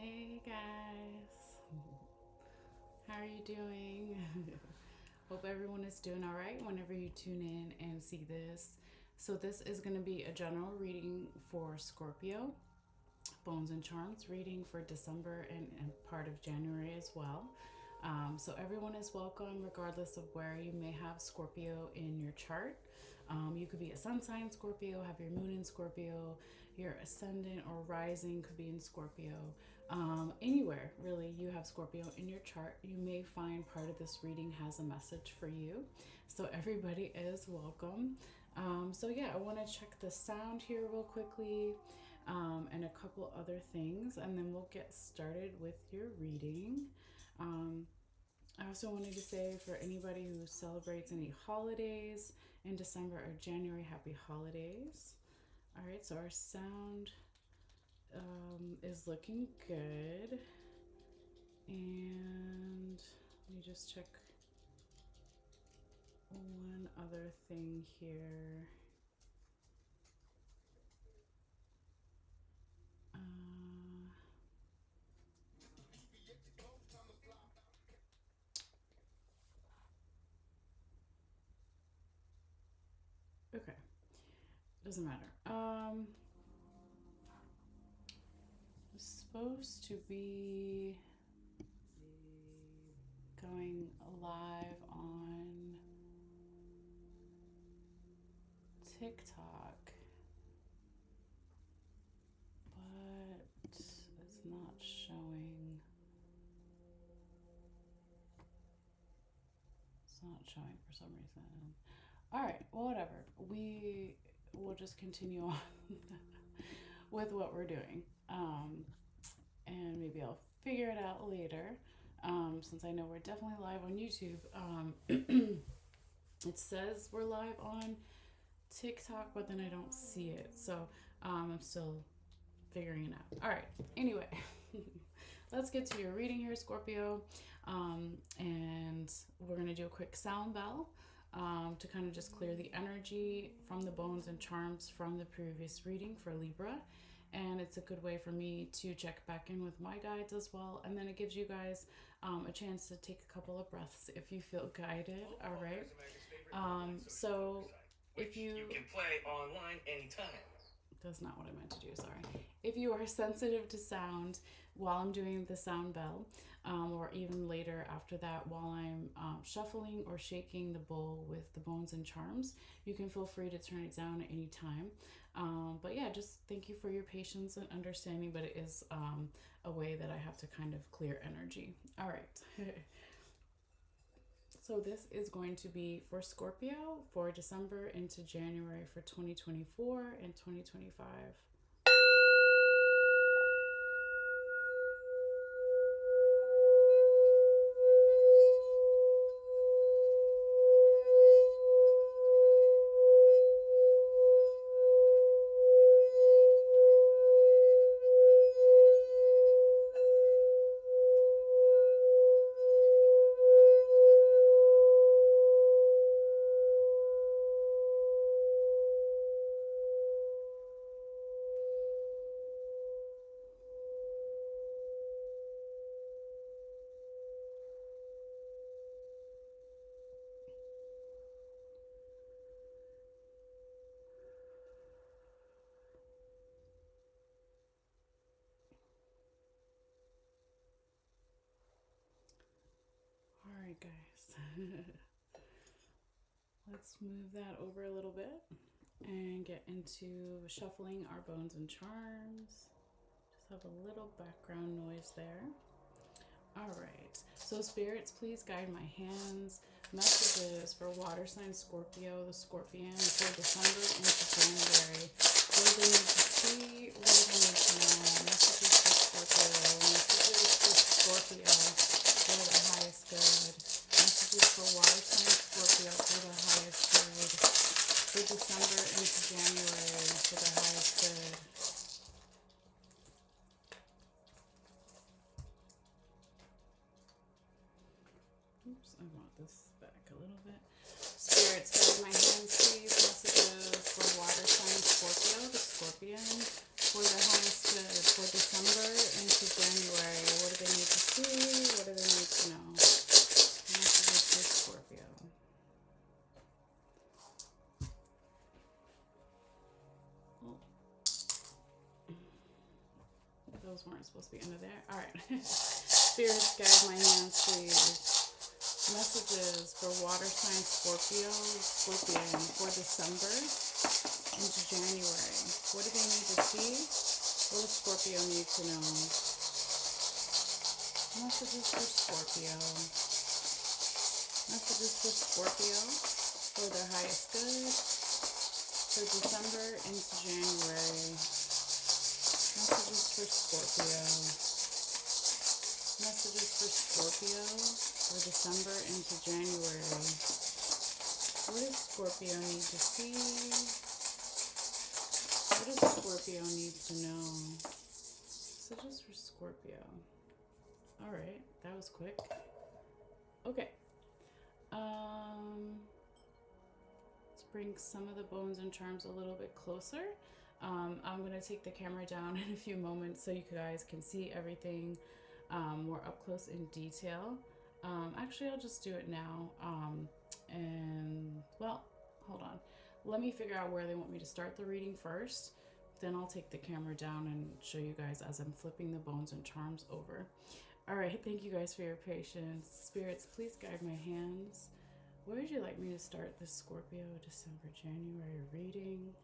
Hey guys, how are you doing? Hope everyone is doing all right whenever you tune in and see this. So, this is going to be a general reading for Scorpio, Bones and Charms reading for December and part of January as well. So, everyone is welcome regardless of where you may have Scorpio in your chart. You could be a sun sign Scorpio, have your moon in Scorpio, your ascendant or rising could be in Scorpio. Anywhere really you have Scorpio in your chart, you may find part of this reading has a message for you. So everybody is welcome. So yeah, I want to check the sound here real quickly, and a couple other things, and then we'll get started with your reading. Um, I also wanted to say for anybody who celebrates any holidays in December or January, happy holidays. All right, so our sound is looking good. And let me just check one other thing here. Okay, doesn't matter. I'm supposed to be going live on TikTok, but it's not showing. It's not showing for some reason. All right, well, whatever. We will just continue on with what we're doing. And maybe I'll figure it out later. Since I know we're definitely live on YouTube. It says we're live on TikTok, but then I don't see it. So I'm still figuring it out. All right. Anyway, let's get to your reading here, Scorpio. And we're going to do a quick sound bell to kind of just clear the energy from the bones and charms from the previous reading for Libra. And it's a good way for me to check back in with my guides as well. And then it gives you guys a chance to take a couple of breaths if you feel guided. All right. So if you can play online anytime. That's not what I meant to do, sorry. If you are sensitive to sound while I'm doing the sound bell, or even later after that while I'm shuffling or shaking the bowl with the bones and charms, you can feel free to turn it down at any time. But yeah, just thank you for your patience and understanding, but it is a way that I have to kind of clear energy. All right. So this is going to be for Scorpio for December into January for 2024 and 2025. All right, guys. Let's move that over a little bit and get into shuffling our bones and charms. Just have a little background noise there. All right, so spirits, please guide my hands. Messages for water sign Scorpio, the Scorpion, for December into January. What do they need to see? What do they need to know? Messages for Scorpio. Messages for Scorpio for the highest good. Messages for water sign Scorpio for the highest good. For December into January for the highest good. Oops, I want this back a little bit. Spirits, guide my hands, please. Messages for water sign Scorpio, the Scorpion, for the highest good for December into January. those weren't supposed to be under there. All right. Spirits, guide my hands, please. Messages for water sign Scorpion for December into January. What do they need to see? What does Scorpio need to know? Messages for Scorpio. Messages for Scorpio for their highest good for December into January. Messages for Scorpio. Messages for Scorpio for December into January. What does Scorpio need to see? What does Scorpio need to know? Messages for Scorpio. Alright, that was quick. Okay. Let's bring some of the bones and charms a little bit closer. I'm going to take the camera down in a few moments so you guys can see everything more up close in detail. Actually, I'll just do it now. And, well, hold on. Let me figure out where they want me to start the reading first. Then I'll take the camera down and show you guys as I'm flipping the bones and charms over. All right, thank you guys for your patience. Spirits, please guide my hands. Where would you like me to start this Scorpio December, January reading?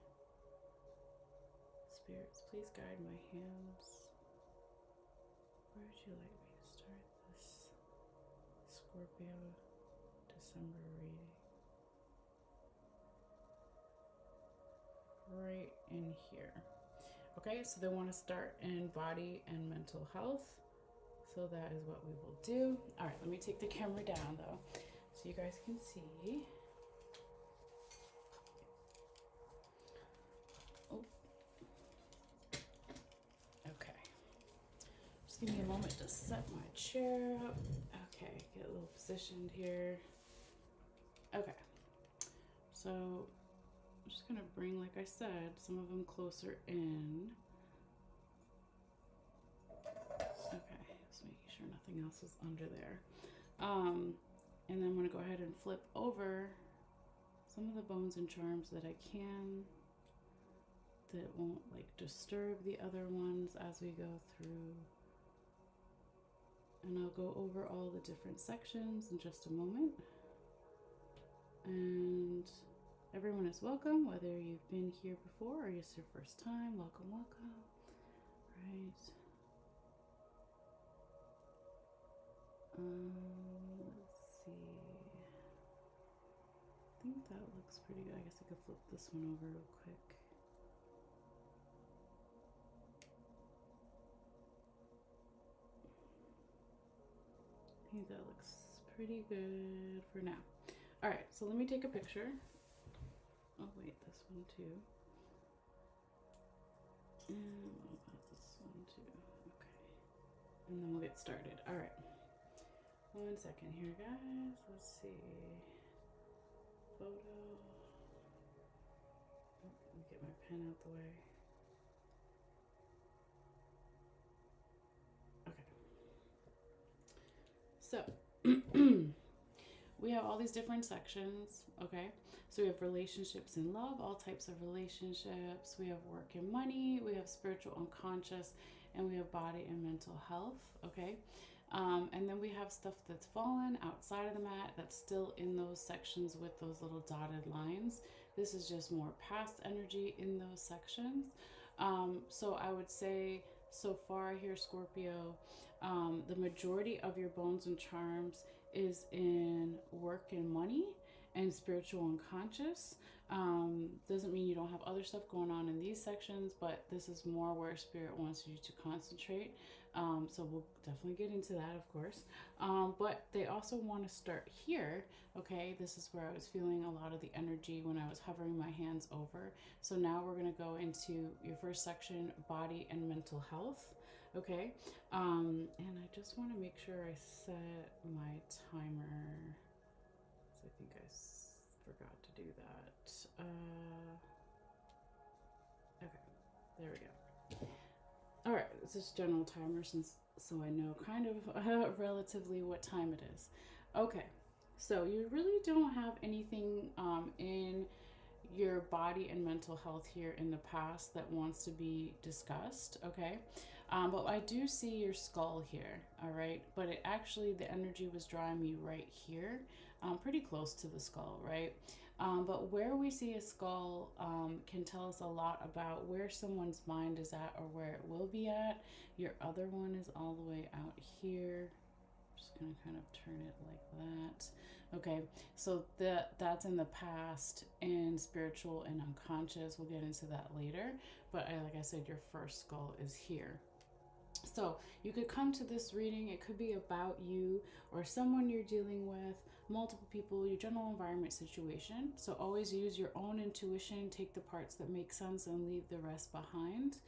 Spirits, please guide my hands. Where would you like me to start this Scorpio December reading? Right in here. Okay, so they want to start in body and mental health. So that is what we will do. All right, let me take the camera down though, so you guys can see. Oh. Okay. Just give me a moment to set my chair up. Okay, get a little positioned here. Okay. So I'm just gonna bring, like I said, some of them closer in. Okay, just making sure nothing else is under there. And then I'm gonna go ahead and flip over some of the bones and charms that I can, that won't like disturb the other ones as we go through. And I'll go over all the different sections in just a moment. And everyone is welcome, whether you've been here before or it's your first time. Welcome, welcome. Right. Let's see. I think that looks pretty good. I guess I could flip this one over real quick. I think that looks pretty good for now. All right, so let me take a picture. Oh wait, this one too. And what about this one too? Okay. And then we'll get started. All right. 1 second here, guys. Let's see. Photo. Oh, let me get my pen out the way. Okay. So, we have all these different sections, okay? So we have relationships and love, all types of relationships. We have work and money. We have spiritual unconscious, and we have body and mental health, okay? And then we have stuff that's fallen outside of the mat that's still in those sections with those little dotted lines. This is just more past energy in those sections. So I would say so far here, Scorpio, the majority of your bones and charms is in work and money and spiritual unconscious. Doesn't mean you don't have other stuff going on in these sections, but this is more where Spirit wants you to concentrate. So we'll definitely get into that, of course. But they also want to start here, okay? This is where I was feeling a lot of the energy when I was hovering my hands over. So now we're going to go into your first section, body and mental health, okay? And I just want to make sure I set my timer. So I think I forgot to do that. Okay, there we go. All right, it's just general timer so I know kind of relatively what time it is. Okay, so you really don't have anything in your body and mental health here in the past that wants to be discussed, okay? But I do see your skull here, all right? But it actually, the energy was drawing me right here, pretty close to the skull, right? But where we see a skull can tell us a lot about where someone's mind is at or where it will be at. Your other one is all the way out here. Just gonna kind of turn it like that. Okay, so that's in the past and spiritual and unconscious. We'll get into that later. But like I said, your first skull is here. So you could come to this reading. It could be about you or someone you're dealing with, multiple people, your general environment situation. So always use your own intuition, take the parts that make sense and leave the rest behind.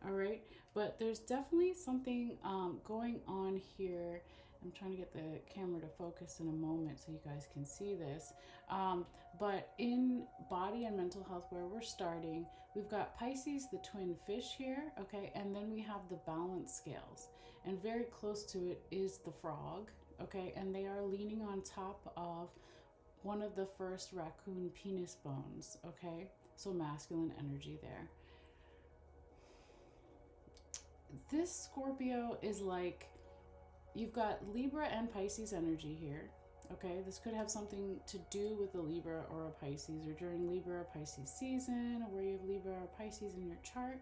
All right. But there's definitely something going on here. I'm trying to get the camera to focus in a moment so you guys can see this. But in body and mental health, where we're starting, we've got Pisces, the twin fish here, okay? And then we have the balance scales. And very close to it is the frog, okay? And they are leaning on top of one of the first raccoon penis bones, okay? So masculine energy there. This Scorpio is like, you've got Libra and Pisces energy here. Okay, this could have something to do with a Libra or a Pisces, or during Libra or Pisces season, or where you have Libra or Pisces in your chart,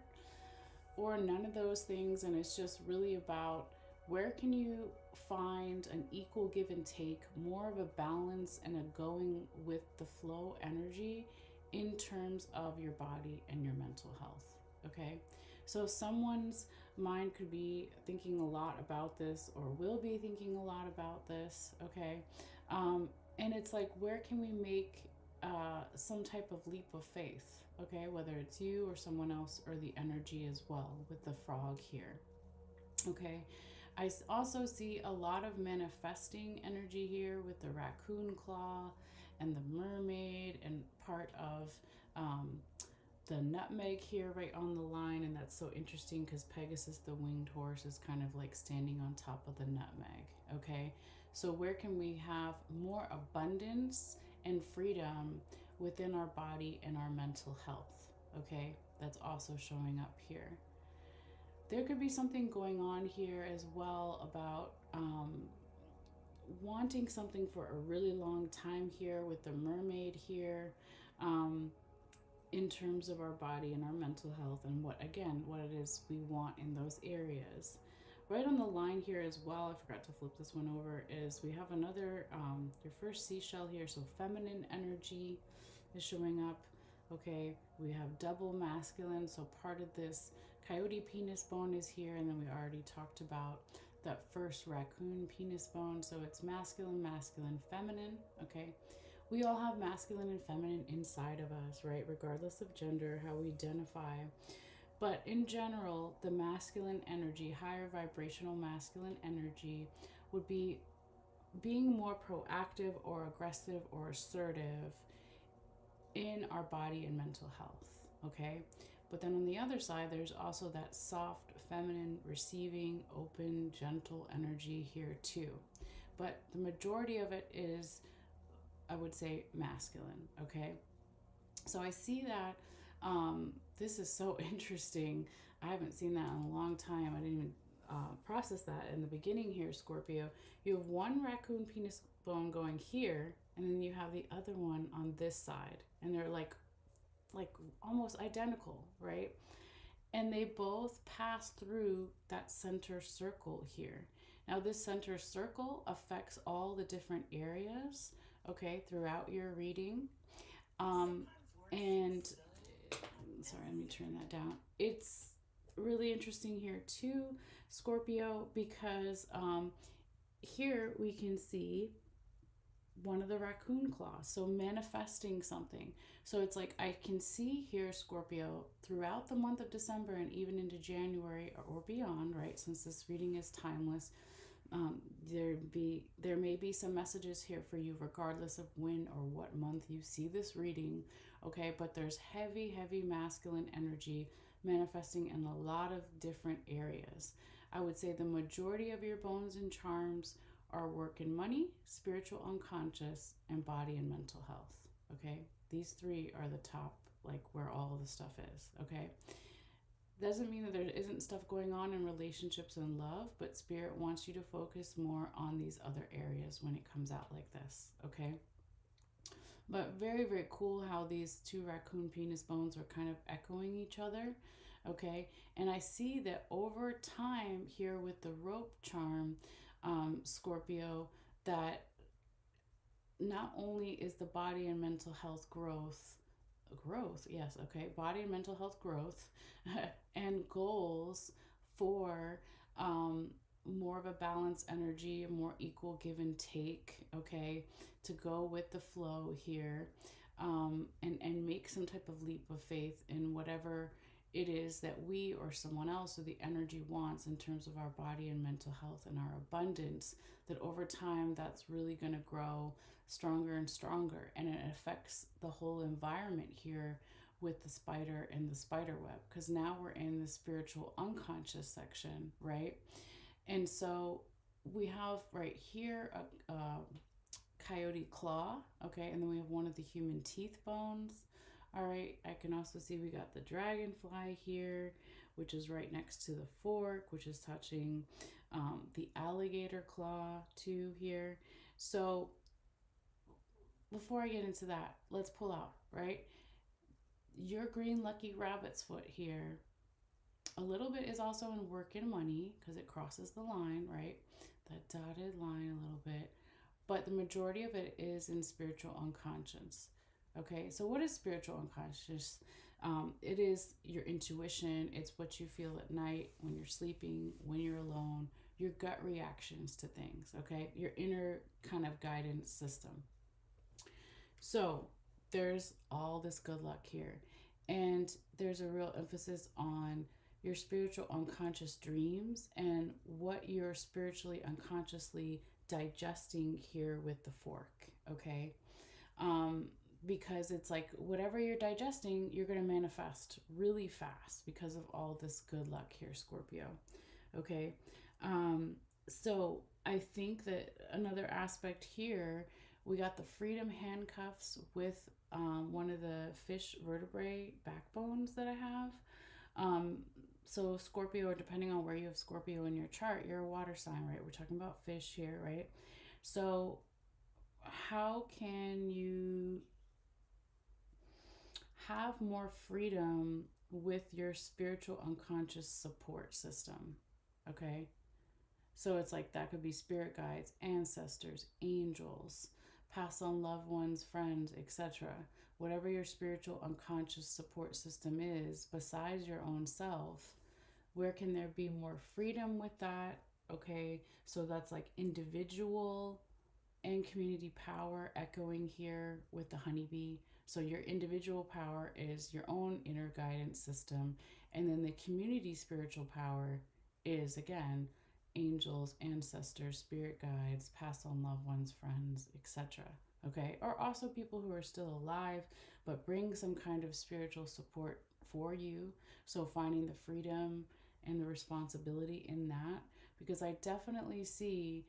or none of those things. And it's just really about where can you find an equal give and take, more of a balance and a going with the flow energy in terms of your body and your mental health. Okay, so someone's mind could be thinking a lot about this or will be thinking a lot about this, okay? And it's like, where can we make some type of leap of faith, okay? Whether it's you or someone else or the energy as well with the frog here, okay? I also see a lot of manifesting energy here with the raccoon claw and the mermaid and part of the nutmeg here right on the line. And that's so interesting because Pegasus, the winged horse, is kind of like standing on top of the nutmeg, okay? So where can we have more abundance and freedom within our body and our mental health, okay? That's also showing up here. There could be something going on here as well about wanting something for a really long time here with the mermaid here. In terms of our body and our mental health and what it is we want in those areas. Right on the line here as well, I forgot to flip this one over, is we have another, your first seashell here, so feminine energy is showing up, okay? We have double masculine, so part of this coyote penis bone is here, and then we already talked about that first raccoon penis bone, so it's masculine, masculine, feminine, okay? We all have masculine and feminine inside of us, right? Regardless of gender, how we identify. But in general, the masculine energy, higher vibrational masculine energy, would be being more proactive or aggressive or assertive in our body and mental health, okay? But then on the other side, there's also that soft, feminine, receiving, open, gentle energy here too. But the majority of it is, I would say, masculine, okay? So I see that this is so interesting. I haven't seen that in a long time. I didn't even process that in the beginning here, Scorpio. You have one raccoon penis bone going here, and then you have the other one on this side, and they're like almost identical, right? And they both pass through that center circle here. Now this center circle affects all the different areas, okay, throughout your reading. And sorry, let me turn that down. It's really interesting here too, Scorpio, because here we can see one of the raccoon claws, so manifesting something. So it's like I can see here, Scorpio, throughout the month of December and even into January or beyond, right, since this reading is timeless. There may be some messages here for you regardless of when or what month you see this reading, okay? But there's heavy masculine energy manifesting in a lot of different areas. I would say the majority of your bones and charms are work and money, spiritual unconscious, and body and mental health, okay? These three are the top, like where all of the stuff is, okay? doesn't mean that there isn't stuff going on in relationships and love, but spirit wants you to focus more on these other areas when it comes out like this, okay? But very, very cool how these two raccoon penis bones are kind of echoing each other, okay? And I see that over time here with the rope charm, Scorpio, that not only is the body and mental health growth, yes, okay, body and mental health growth and goals for more of a balanced energy, a more equal give and take, okay, to go with the flow here, and make some type of leap of faith in whatever it is that we or someone else or the energy wants in terms of our body and mental health and our abundance, that over time that's really going to grow stronger and stronger, and it affects the whole environment here with the spider and the spider web, because now we're in the spiritual unconscious section, right? And so we have right here a coyote claw, okay, and then we have one of the human teeth bones. All right, I can also see we got the dragonfly here, which is right next to the fork, which is touching the alligator claw too here. So before I get into that, let's pull out, right? Your green lucky rabbit's foot here. A little bit is also in work and money because it crosses the line, right? That dotted line a little bit. But the majority of it is in spiritual unconscious. Okay, so what is spiritual unconscious? It is your intuition. It's what you feel at night, when you're sleeping, when you're alone, your gut reactions to things, okay? Your inner kind of guidance system. So there's all this good luck here. And there's a real emphasis on your spiritual unconscious dreams and what you're spiritually unconsciously digesting here with the fork, okay? Because it's like whatever you're digesting, you're going to manifest really fast because of all this good luck here, Scorpio, okay? So I think that another aspect here, we got the freedom handcuffs with one of the fish vertebrae backbones that I have. Um, so Scorpio, or depending on where you have Scorpio in your chart, you're a water sign, right? We're talking about fish here, right? So how can you have more freedom with your spiritual unconscious support system? Okay. So it's like that could be spirit guides, ancestors, angels, past on loved ones, friends, etc. Whatever your spiritual unconscious support system is, besides your own self, where can there be more freedom with that? Okay, so that's like individual and community power echoing here with the honeybee. So your individual power is your own inner guidance system, and then the community spiritual power is again angels, ancestors, spirit guides, past on loved ones, friends, etc. Okay, or also people who are still alive but bring some kind of spiritual support for you. So finding the freedom and the responsibility in that, because I definitely see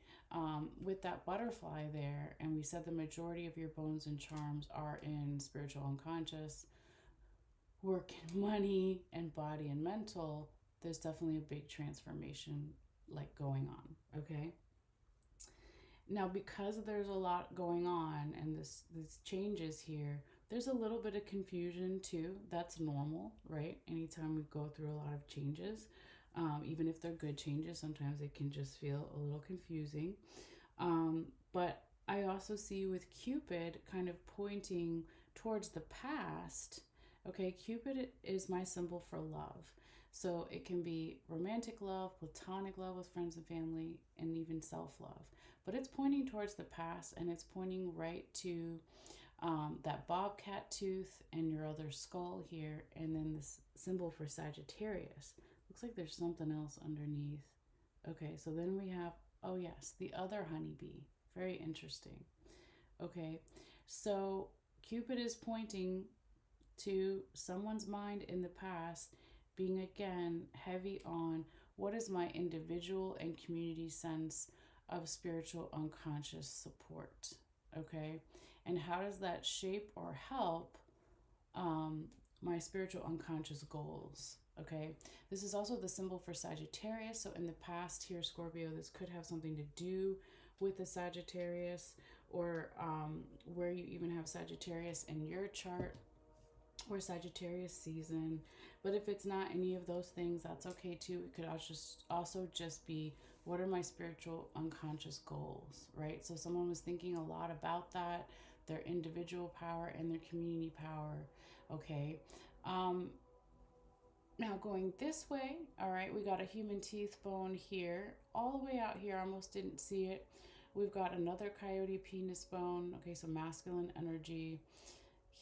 with that butterfly there, and we said the majority of your bones and charms are in spiritual unconscious, work and money, and body and mental. There's definitely a big transformation like going on, okay? Now, because there's a lot going on and this changes here, there's a little bit of confusion too. That's normal, right? Anytime we go through a lot of changes, even if they're good changes, sometimes it can just feel a little confusing. But I also see with Cupid kind of pointing towards the past. Okay, Cupid is my symbol for love. So it can be romantic love, platonic love with friends and family, and even self love. But it's pointing towards the past, and it's pointing right to that bobcat tooth and your other skull here, and then this symbol for Sagittarius. Looks like there's something else underneath. Okay, so then we have, oh yes, the other honeybee. Very interesting. Okay, so Cupid is pointing to someone's mind in the past being again heavy on what is my individual and community sense of spiritual unconscious support, okay? And how does that shape or help my spiritual unconscious goals, Okay, this is also the symbol for Sagittarius. So in the past here, Scorpio, this could have something to do with the Sagittarius, or where you even have Sagittarius in your chart, or Sagittarius season. But if it's not any of those things, that's okay too. It could also just be, what are my spiritual unconscious goals, right? So someone was thinking a lot about that, their individual power and their community power. Okay. Now going this way, all right, we got a human teeth bone here, all the way out here, almost didn't see it. We've got another coyote penis bone. Okay, so masculine energy.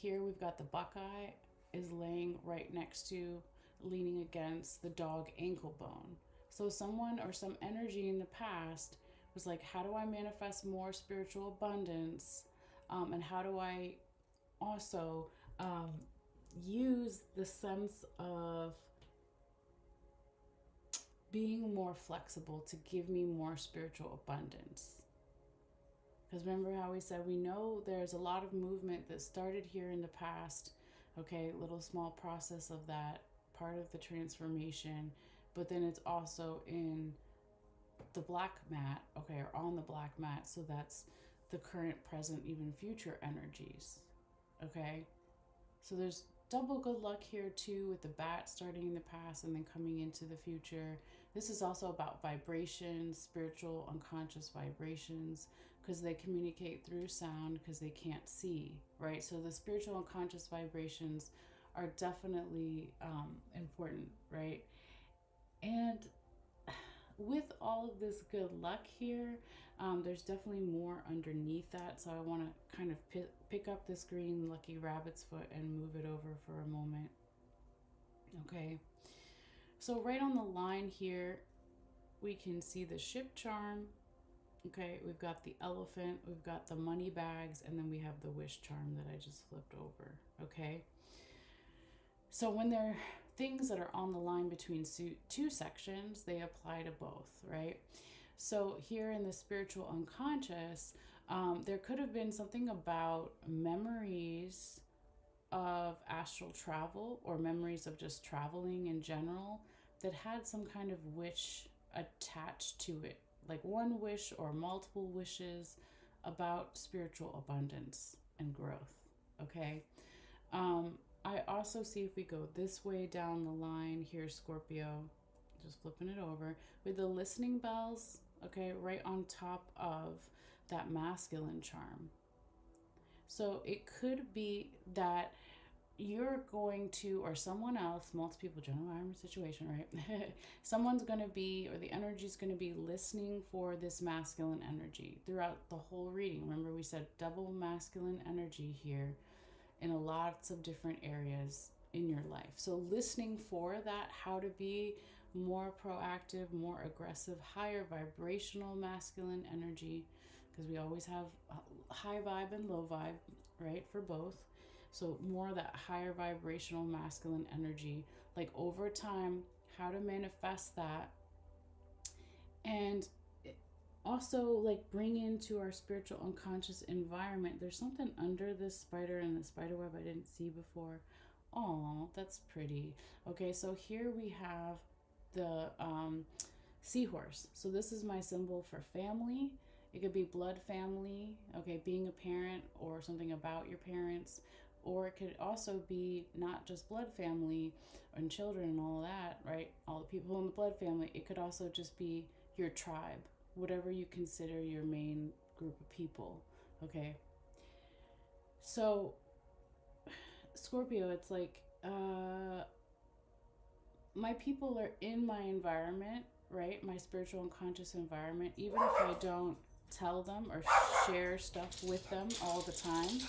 Here we've got the buckeye is laying right next to, leaning against the dog ankle bone. So someone or some energy in the past was like, how do I manifest more spiritual abundance? And how do I also use the sense of being more flexible to give me more spiritual abundance? Because remember how we said we know there's a lot of movement that started here in the past. Okay, little small process of that, part of the transformation, but then it's also in the black mat, okay, or on the black mat. So that's the current, present, even future energies. Okay, so there's double good luck here too, with the bat starting in the past and then coming into the future. This is also about vibrations, spiritual unconscious vibrations, because they communicate through sound because they can't see, right? So the spiritual unconscious vibrations are definitely important, right? And with all of this good luck here, there's definitely more underneath that. So I want to kind of pick up this green lucky rabbit's foot and move it over for a moment. Okay. So right on the line here, we can see the ship charm. Okay, we've got the elephant, we've got the money bags, and then we have the wish charm that I just flipped over. Okay. So when there are things that are on the line between two sections, they apply to both, right? So here in the spiritual unconscious, there could have been something about memories of astral travel, or memories of just traveling in general, that had some kind of wish attached to it, like one wish or multiple wishes about spiritual abundance and growth. Okay. I also see, if we go this way down the line here, Scorpio, just flipping it over, with the listening bells, okay, right on top of that masculine charm. So it could be that you're going to, or someone else, multiple people, general environment situation, right? Someone's going to be, or the energy is going to be listening for this masculine energy throughout the whole reading. Remember, we said double masculine energy here in lots of different areas in your life. So listening for that, how to be more proactive, more aggressive, higher vibrational masculine energy, because we always have high vibe and low vibe, right, for both. So more of that higher vibrational masculine energy, like over time, how to manifest that. And also, like, bring into our spiritual unconscious environment. There's something under this spider and the spider web I didn't see before. Oh, that's pretty. Okay, so here we have the seahorse. So this is my symbol for family. It could be blood family, okay, being a parent or something about your parents. Or it could also be not just blood family and children and all that, right? All the people in the blood family. It could also just be your tribe, whatever you consider your main group of people, okay? So, Scorpio, it's like, my people are in my environment, right? My spiritual and conscious environment, even if I don't tell them or share stuff with them all the time.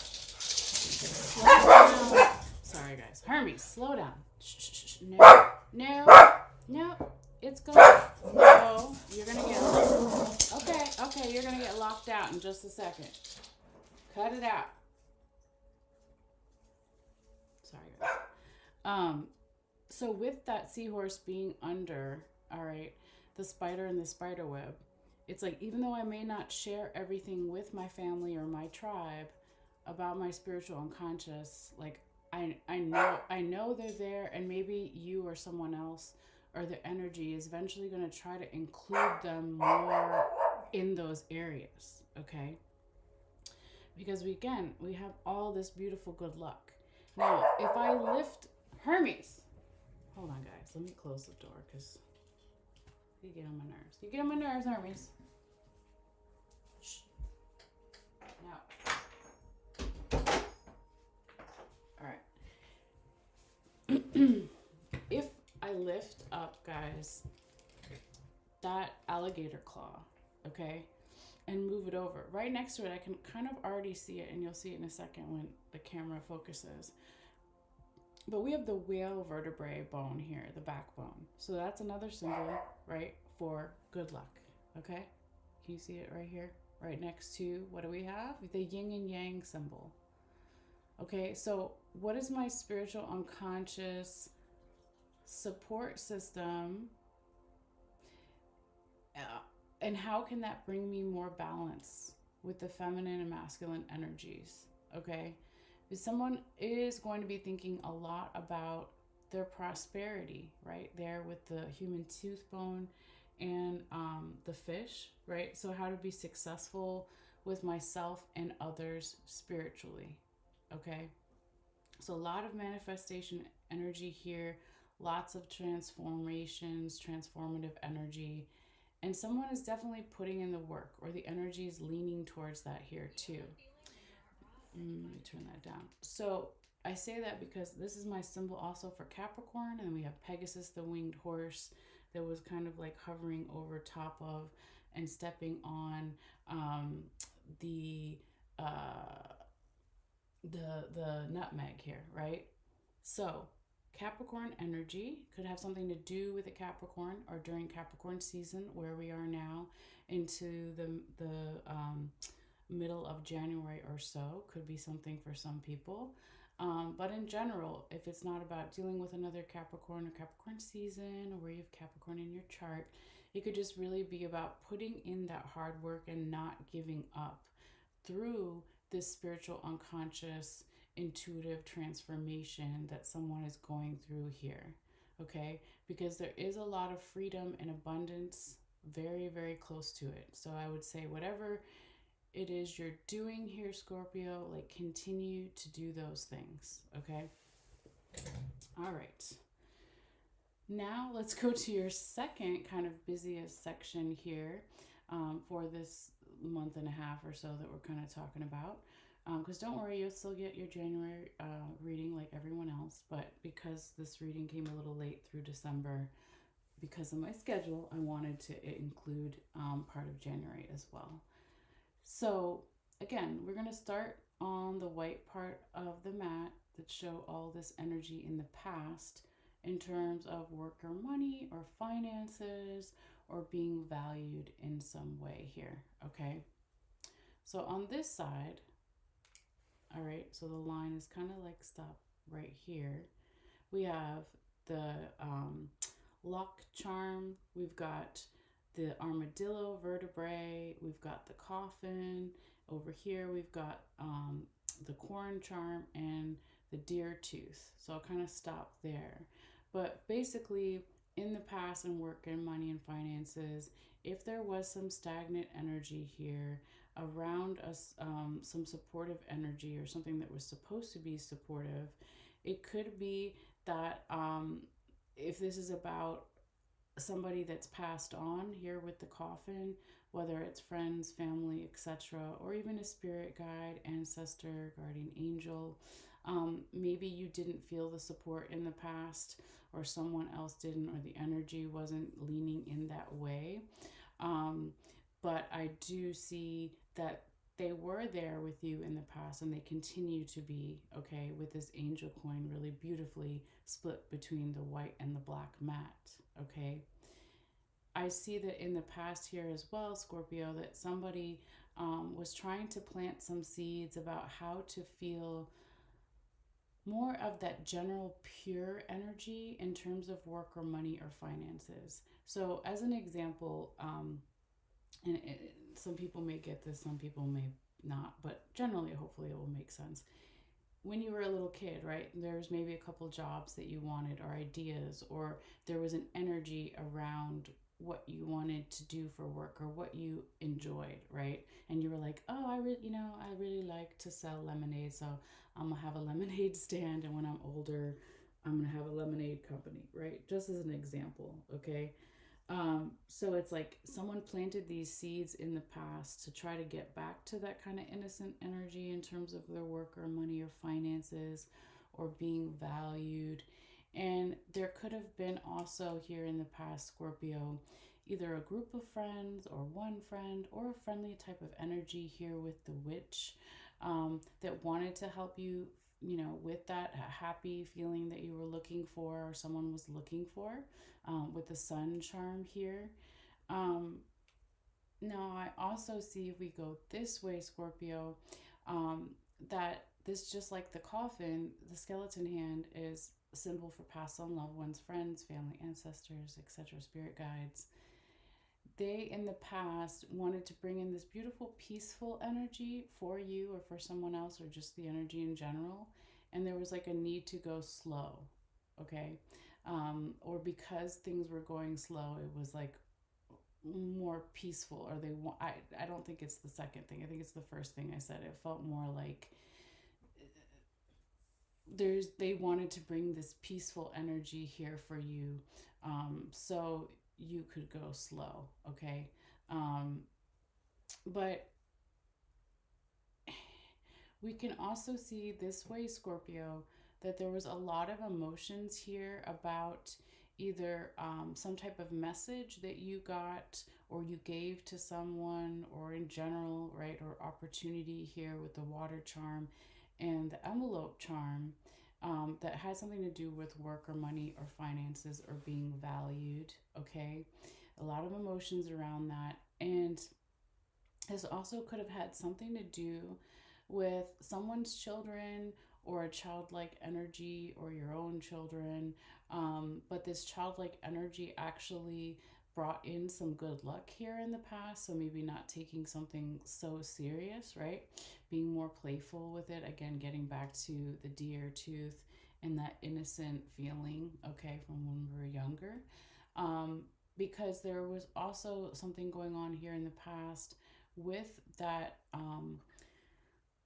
Slow down. Sorry, guys. Hermes, slow down. Shh. No. It's going. No, you're gonna get. Okay. You're gonna get locked out in just a second. Cut it out. Sorry, guys. So with that seahorse being under, all right, the spider and the spider web, it's like, even though I may not share everything with my family or my tribe about my spiritual unconscious, like, I know they're there, and maybe you or someone else or their energy is eventually going to try to include them more in those areas, okay? Because we have all this beautiful good luck. Now, if I lift Hermes, hold on, guys, let me close the door because you get on my nerves. You get on my nerves, Hermes. Shh. Now, all right. If I lift up, guys, that alligator claw, okay, and move it over right next to it, I can kind of already see it, and you'll see it in a second when the camera focuses. But we have the whale vertebrae bone here, the backbone. So that's another symbol, right, for good luck. Okay? Can you see it right here? Right next to, what do we have? The yin and yang symbol. Okay, so what is my spiritual unconscious support system? And how can that bring me more balance with the feminine and masculine energies? Okay? Someone is going to be thinking a lot about their prosperity, right? There with the human tooth bone and the fish, right? So, how to be successful with myself and others spiritually, okay? So, a lot of manifestation energy here, lots of transformations, transformative energy. And someone is definitely putting in the work, or the energy is leaning towards that here too. Let me turn that down. So I say that because this is my symbol also for Capricorn, and we have Pegasus, the winged horse, that was kind of like hovering over top of and stepping on the uh, the nutmeg here, right? So Capricorn energy could have something to do with the Capricorn, or during Capricorn season where we are now into the middle of January or so. Could be something for some people. But in general, if it's not about dealing with another Capricorn or Capricorn season, or where you have Capricorn in your chart, it could just really be about putting in that hard work and not giving up through this spiritual, unconscious, intuitive transformation that someone is going through here. Okay? Because there is a lot of freedom and abundance very, very close to it. So I would say, whatever it is you're doing here, Scorpio, like, continue to do those things, okay? All right. Now let's go to your second kind of busiest section here for this month and a half or so that we're kind of talking about. Because don't worry, you'll still get your January reading like everyone else, but because this reading came a little late through December, because of my schedule, I wanted to include part of January as well. So again, we're going to start on the white part of the mat that show all this energy in the past in terms of work or money or finances or being valued in some way here, okay? So on this side, all right, so the line is kind of like stop right here. We have the lock charm, we've got the armadillo vertebrae, we've got the coffin. Over here, we've got the corn charm and the deer tooth. So I'll kind of stop there. But basically, in the past, in work and money and finances, if there was some stagnant energy here around us, some supportive energy or something that was supposed to be supportive, it could be that if this is about somebody that's passed on here with the coffin, whether it's friends, family, etc., or even a spirit guide, ancestor, guardian angel. Maybe you didn't feel the support in the past, or someone else didn't, or the energy wasn't leaning in that way. But I do see that they were there with you in the past, and they continue to be, okay, with this angel coin really beautifully split between the white and the black mat, okay? I see that in the past here as well, Scorpio, that somebody was trying to plant some seeds about how to feel more of that general pure energy in terms of work or money or finances. So as an example, some people may get this, some people may not, but generally, hopefully it will make sense. when you were a little kid, right? There's maybe a couple jobs that you wanted or ideas, or there was an energy around what you wanted to do for work or what you enjoyed, right? And you were like, "Oh, I really like to sell lemonade, so I'm gonna have a lemonade stand, and when I'm older, I'm gonna have a lemonade company," right? Just as an example, okay? So it's like someone planted these seeds in the past to try to get back to that kind of innocent energy in terms of their work or money or finances or being valued. And there could have been also here in the past, Scorpio, either a group of friends or one friend or a friendly type of energy here with the witch, that wanted to help you, with that happy feeling that you were looking for or someone was looking for, with the sun charm here. Um, Now, I also see if we go this way, Scorpio, um, that this, just like the coffin, the skeleton hand is a symbol for past on loved ones, friends, family, ancestors, etc., spirit guides. They in the past wanted to bring in this beautiful, peaceful energy for you or for someone else or just the energy in general. And there was like a need to go slow, okay? Or because things were going slow, it was like more peaceful, or I don't think it's the second thing. I think it's the first thing I said. It felt more like they wanted to bring this peaceful energy here for you, so you could go slow, okay? um, but we can also see this way, Scorpio, that there was a lot of emotions here about either some type of message that you got or you gave to someone, or in general, right? Or opportunity here with the water charm and the envelope charm, that has something to do with work or money or finances or being valued, okay? A lot of emotions around that. And this also could have had something to do with someone's children or a childlike energy or your own children. But this childlike energy actually brought in some good luck here in the past. So maybe not taking something so serious, right? Being more playful with it. Again, getting back to the deer tooth and that innocent feeling, okay, from when we were younger. Because there was also something going on here in the past with that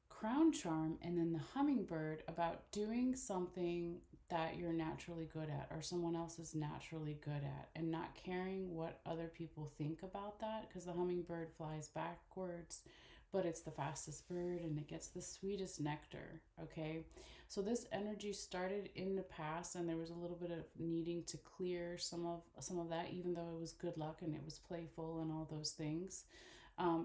crown charm and then the hummingbird about doing something that you're naturally good at or someone else is naturally good at, and not caring what other people think about that, because the hummingbird flies backwards, but it's the fastest bird and it gets the sweetest nectar, okay? So this energy started in the past, and there was a little bit of needing to clear some of that, even though it was good luck and it was playful and all those things.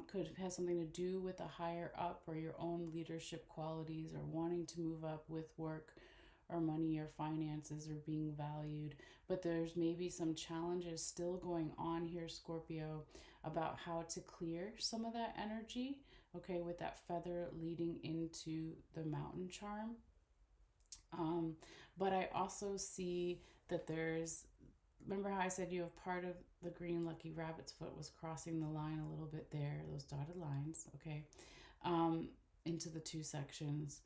Could have something to do with a higher up or your own leadership qualities or wanting to move up with work or money or finances or being valued. But there's maybe some challenges still going on here, Scorpio, about how to clear some of that energy, okay, with that feather leading into the mountain charm. Um, but I also see that there's, remember how I said you have part of the green lucky rabbit's foot was crossing the line a little bit there, those dotted lines, okay, um, into the two sections.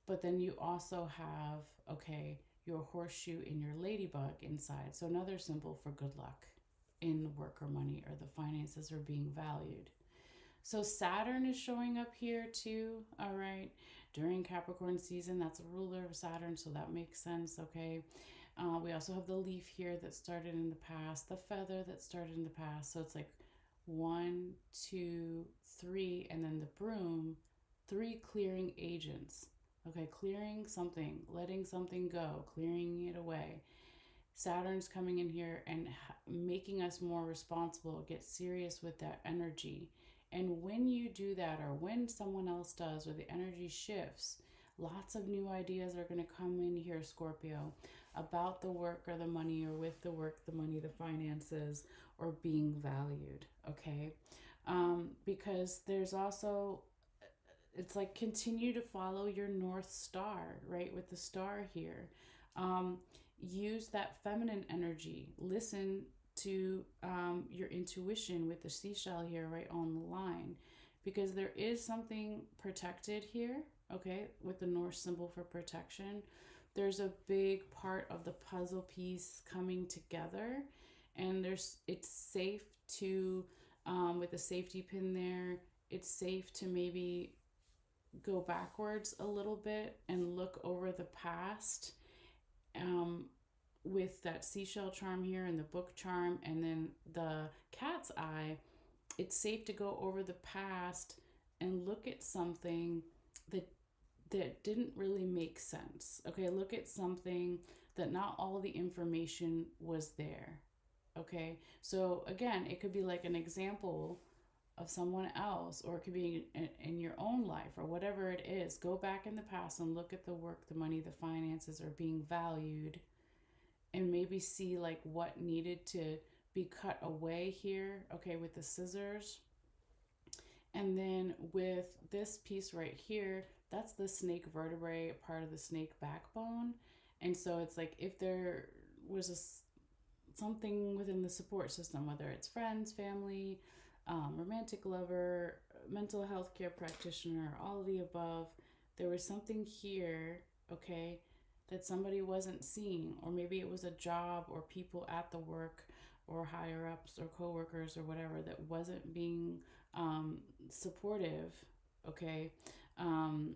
But then you also have, okay, your horseshoe and your ladybug inside. So another symbol for good luck in work or money or the finances are being valued. So Saturn is showing up here too, all right, during Capricorn season. That's a ruler of Saturn, so that makes sense, okay? We also have the leaf here that started in the past, the feather that started in the past. So it's like one, two, three, and then the broom, three clearing agents. Okay, clearing something, letting something go, clearing it away. Saturn's coming in here and making us more responsible, get serious with that energy. And when you do that, or when someone else does, or the energy shifts, lots of new ideas are going to come in here, Scorpio, about the work or the money, or with the work, the money, the finances, or being valued, okay? Because there's also, it's like continue to follow your North Star, right? With the star here. Um, Use that feminine energy. Listen to your intuition with the seashell here, right on the line, because there is something protected here, okay, with the Norse symbol for protection. There's a big part of the puzzle piece coming together, and it's safe to, with a safety pin there, it's safe to maybe go backwards a little bit and look over the past, um, with that seashell charm here and the book charm and then the cat's eye. It's safe to go over the past and look at something that didn't really make sense. Okay, look at something that not all the information was there. Okay, so again, it could be like an example of someone else, or it could be in your own life, or whatever it is. Go back in the past and look at the work, the money, the finances are being valued, and maybe see like what needed to be cut away here, okay, with the scissors. And then with this piece right here, that's the snake vertebrae, part of the snake backbone. And so it's like if there was something within the support system, whether it's friends, family, romantic lover, mental health care practitioner, all of the above, there was something here, okay, that somebody wasn't seeing, or maybe it was a job or people at the work or higher ups or coworkers or whatever that wasn't being supportive, okay, um,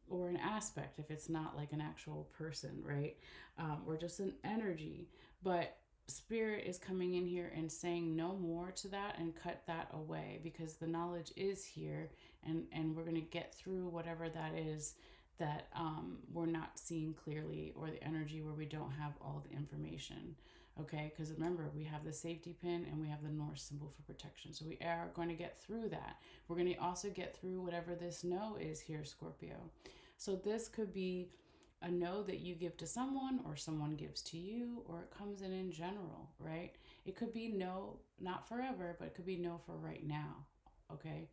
or an aspect if it's not like an actual person, right? Or just an energy. But spirit is coming in here and saying no more to that and cut that away, because the knowledge is here, and we're going to get through whatever that is that we're not seeing clearly, or the energy where we don't have all the information. Okay, because remember, we have the safety pin and we have the Norse symbol for protection. So we are going to get through that. We're going to also get through whatever this no is here, Scorpio. So this could be a no that you give to someone, or someone gives to you, or it comes in general, right? It could be no, not forever, but it could be no for right now, okay?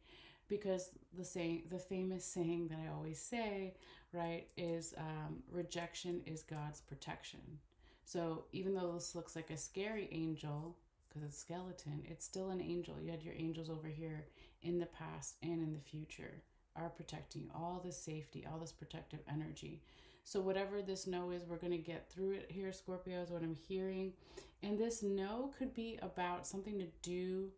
Because the famous saying that I always say, right, is rejection is God's protection. So even though this looks like a scary angel, because it's skeleton, it's still an angel. You had your angels over here in the past and in the future are protecting you. All this safety, all this protective energy. So whatever this no is, we're going to get through it here, Scorpio, is what I'm hearing. And this no could be about something to do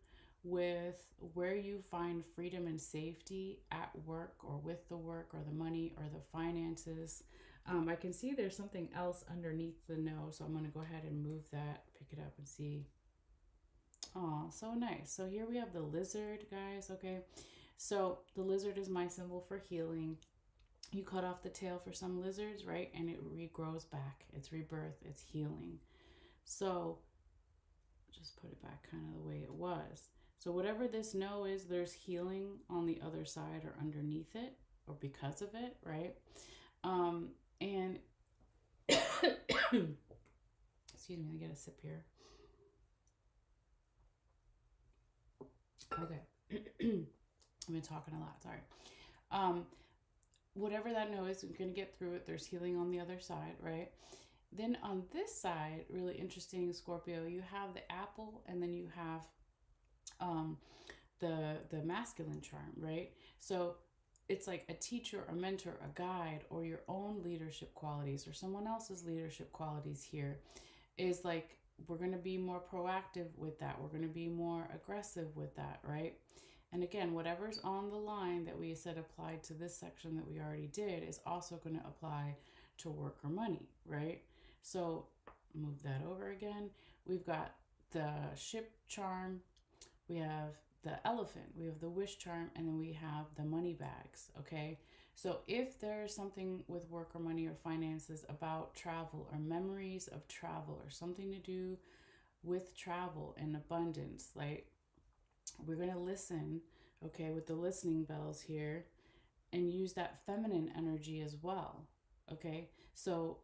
with where you find freedom and safety at work, or with the work, or the money, or the finances. I can see there's something else underneath the no, so I'm going to go ahead and move that, pick it up and see. Oh, so nice. So here we have the lizard, guys, okay? So the lizard is my symbol for healing. You cut off the tail for some lizards, right? And it regrows back. It's rebirth, it's healing. So just put it back kind of the way it was. So whatever this no is, there's healing on the other side, or underneath it, or because of it, right? And excuse me, I get a sip here. Okay. I've been talking a lot, sorry. Whatever that no is, we're going to get through it. There's healing on the other side, right? Then on this side, really interesting, Scorpio, you have the apple, and then you have the masculine charm, right? So it's like a teacher, a mentor, a guide, or your own leadership qualities, or someone else's leadership qualities here, is like we're going to be more proactive with that. We're going to be more aggressive with that, right? And again, whatever's on the line that we said applied to this section that we already did is also going to apply to work or money, right? So move that over again. We've got the ship charm, we have the elephant, we have the wish charm, and then we have the money bags, okay? So if there's something with work or money or finances about travel, or memories of travel, or something to do with travel and abundance, like, we're going to listen, okay, with the listening bells here, and use that feminine energy as well, okay? So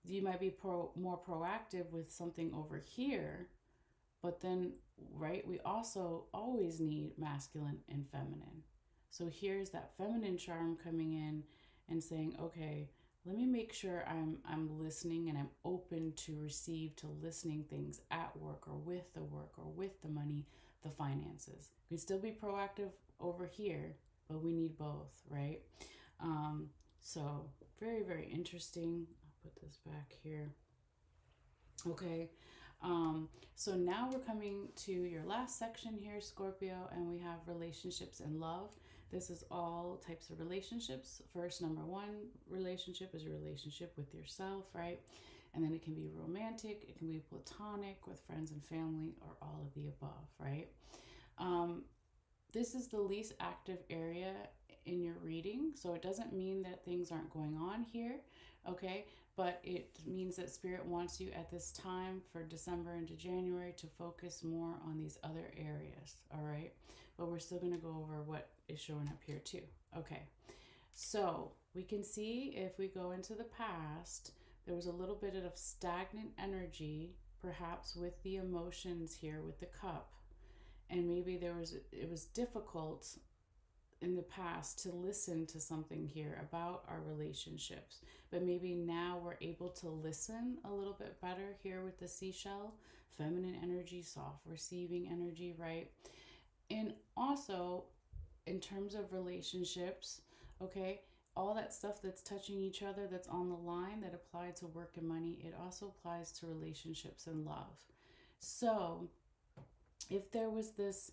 you might be more proactive with something over here, but then, right, we also always need masculine and feminine. So here's that feminine charm coming in and saying, okay, let me make sure I'm listening, and I'm open to receive, to listening things at work, or with the work, or with the money, the finances. We can still be proactive over here, but we need both, right? So very, very interesting. I'll put this back here. Okay. So now we're coming to your last section here, Scorpio, and we have relationships and love. This is all types of relationships. First, number one relationship is a relationship with yourself, right? And then it can be romantic, it can be platonic with friends and family, or all of the above, right? Um, this is the least active area in your reading, so it doesn't mean that things aren't going on here, okay? But it means that Spirit wants you at this time for December into January to focus more on these other areas, all right? But we're still going to go over what is showing up here too, okay? So we can see if we go into the past, there was a little bit of stagnant energy, perhaps with the emotions here with the cup. And maybe it was difficult in the past to listen to something here about our relationships, but maybe now we're able to listen a little bit better here with the seashell, feminine energy, soft receiving energy, right? And also in terms of relationships, okay, all that stuff that's touching each other that's on the line that applied to work and money, it also applies to relationships and love. So if there was this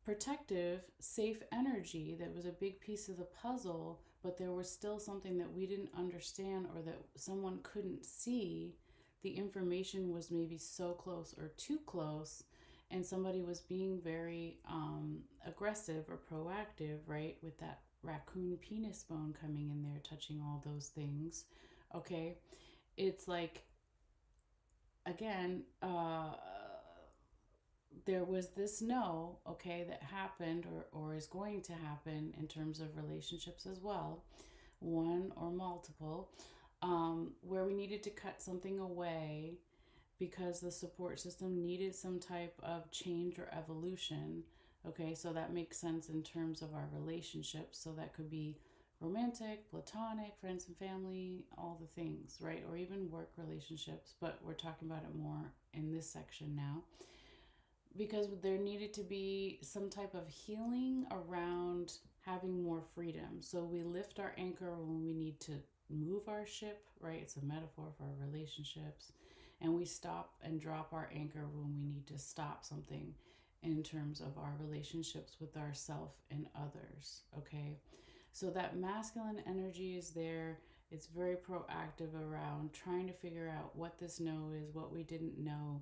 protective, safe energy that was a big piece of the puzzle, but there was still something that we didn't understand or that someone couldn't see, the information was maybe so close or too close, and somebody was being very aggressive or proactive, right, with that raccoon penis bone coming in there, touching all those things, okay? It's like, again, there was this no, okay, that happened or is going to happen in terms of relationships as well, one or multiple, where we needed to cut something away because the support system needed some type of change or evolution. Okay, so that makes sense in terms of our relationships. So that could be romantic, platonic, friends and family, all the things, right? Or even work relationships, but we're talking about it more in this section now because there needed to be some type of healing around having more freedom. So we lift our anchor when we need to move our ship, right? It's a metaphor for our relationships. And we stop and drop our anchor when we need to stop something in terms of our relationships with ourself and others, okay? So that masculine energy is there. It's very proactive around trying to figure out what this no is, what we didn't know,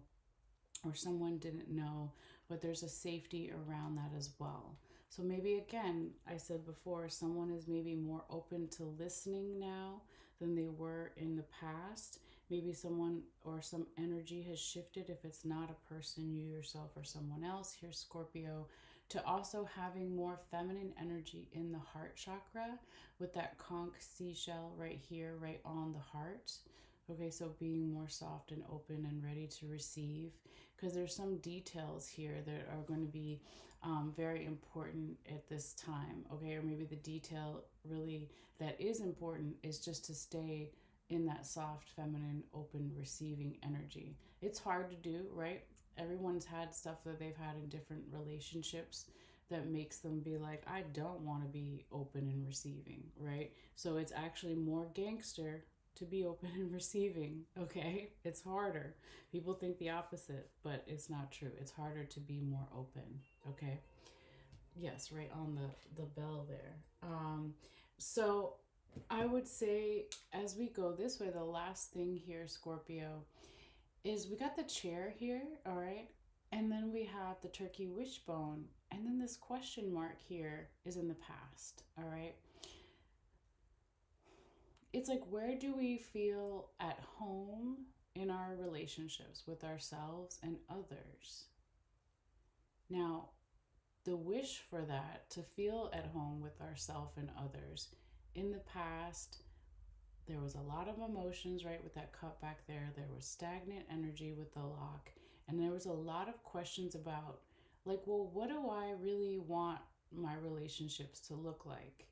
or someone didn't know, but there's a safety around that as well. So maybe again, I said before, someone is maybe more open to listening now than they were in the past. Maybe someone or some energy has shifted if it's not a person, you yourself or someone else. Here's Scorpio, to also having more feminine energy in the heart chakra with that conch seashell right here, right on the heart. Okay, so being more soft and open and ready to receive, because there's some details here that are going to be very important at this time, okay? Or maybe the detail really that is important is just to stay in that soft, feminine, open, receiving energy. It's hard to do, right? Everyone's had stuff that they've had in different relationships that makes them be like, I don't want to be open and receiving, right? So it's actually more gangster to be open and receiving, okay? It's harder. People think the opposite, but it's not true. It's harder to be more open, okay? Yes, right on the bell there. So I would say as we go this way, the last thing here, Scorpio, is we got the chair here, all right? And then we have the turkey wishbone. And then this question mark here is in the past, all right? It's like, where do we feel at home in our relationships with ourselves and others? Now, the wish for that, to feel at home with ourselves and others, in the past, there was a lot of emotions, right, with that cup back there. There was stagnant energy with the lock. And there was a lot of questions about, like, well, what do I really want my relationships to look like?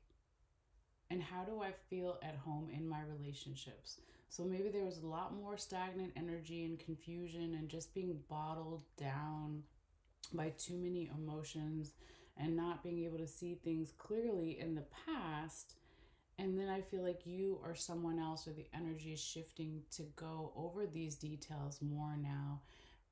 And how do I feel at home in my relationships? So maybe there was a lot more stagnant energy and confusion and just being bottled down by too many emotions and not being able to see things clearly in the past. And then I feel like you or someone else or the energy is shifting to go over these details more now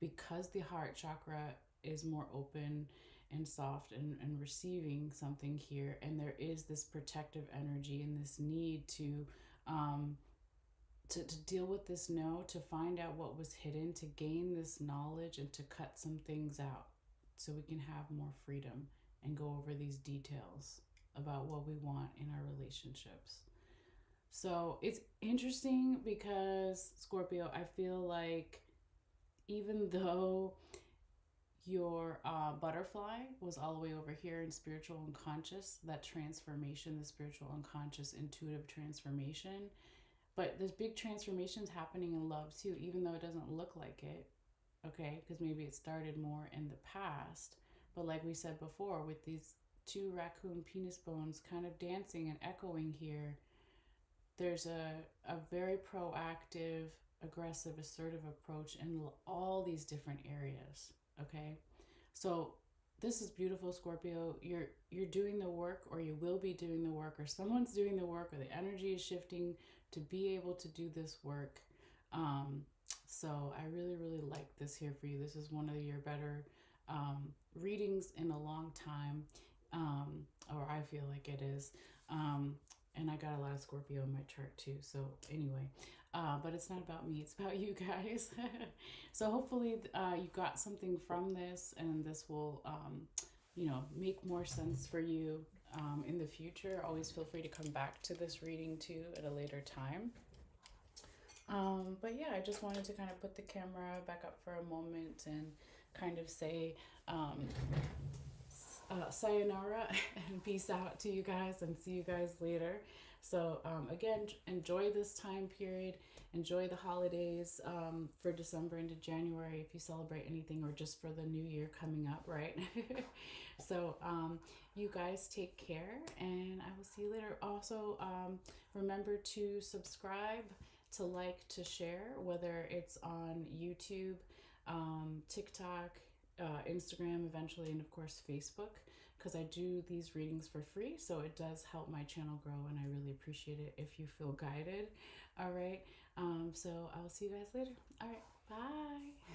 because the heart chakra is more open and soft and receiving something here. And there is this protective energy and this need um, to deal with this no, to find out what was hidden, to gain this knowledge, and to cut some things out so we can have more freedom and go over these details about what we want in our relationships. So it's interesting because, Scorpio, I feel like even though your butterfly was all the way over here in spiritual unconscious, that transformation, the spiritual unconscious intuitive transformation, but there's big transformations happening in love too, even though it doesn't look like it, okay? Because maybe it started more in the past. But like we said before, with these two raccoon penis bones kind of dancing and echoing here, there's a very proactive, aggressive, assertive approach in all these different areas, okay? So this is beautiful, Scorpio. You're doing the work, or you will be doing the work, or someone's doing the work, or the energy is shifting to be able to do this work. Um, so I really, really like this here for you. This is one of your better readings in a long time, or I feel like it is. Um, and I got a lot of Scorpio in my chart too. So anyway, but it's not about me, it's about you guys. So hopefully you got something from this, and this will, make more sense for you in the future. Always feel free to come back to this reading too at a later time. But yeah, I just wanted to kind of put the camera back up for a moment and kind of say sayonara and peace out to you guys, and see you guys later. So again, enjoy this time period, enjoy the holidays for December into January if you celebrate anything, or just for the new year coming up, right? So you guys take care, and I will see you later. Also, remember to subscribe, to like, to share, whether it's on YouTube, TikTok, Instagram eventually, and of course Facebook, because I do these readings for free. So it does help my channel grow, and I really appreciate it if you feel guided. All right. So I will see you guys later. All right. Bye.